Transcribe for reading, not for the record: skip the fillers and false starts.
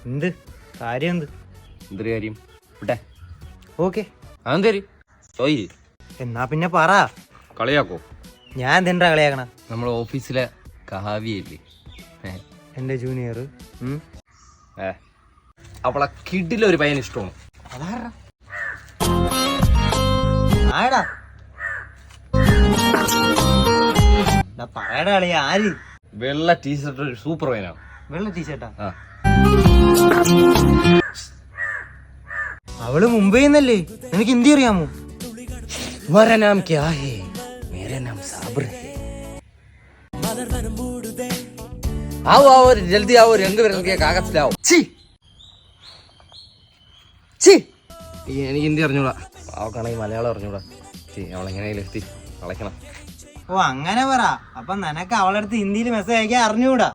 എന്ത് കാര്യം? എന്തൊരു കാര്യം? വിട്ടെ. ഓക്കെ, അതെന്തേര് ചോയി? എന്നാ പിന്നെ പറ. കളിയാക്കോ? ഞാൻ എന്തിനാ കളിയാക്കണ? നമ്മളെ ഓഫീസിലെ കാവ്യയില്ലേ, എന്റെ ജൂനിയർ. അവളെ കിഡിലൊരു പയ്യൻ ഇഷ്ടമാണ്. ആടാ പറയടാ കളിയാ. ആര്? വെള്ള ടീഷർട്ട് ഒരു സൂപ്പർ പയ്യനാണ്. വെള്ള ടീഷർട്ടാ? ആ, അവള് മുംബൈ എന്നല്ലേ? എനിക്ക് ഹിന്ദി അറിയാമോ? मेरा नाम क्या है? मेरा नाम साबर है. आओ आओ जल्दी आओ, रंग बिरंगे कागज लाओ. എനിക്ക് ഹിന്ദി അറിഞ്ഞൂടാ, അവക്കാണെങ്കിൽ മലയാളം അറിഞ്ഞൂടാ. അവളെങ്ങനെയാലും എത്തി കളയ്ക്കണം. ഓ അങ്ങനെ പറ. അപ്പൊ നിനക്ക് അവളടുത്ത് ഹിന്ദിയിൽ മെസ്സേജ് അയക്കാൻ അറിഞ്ഞൂടാ?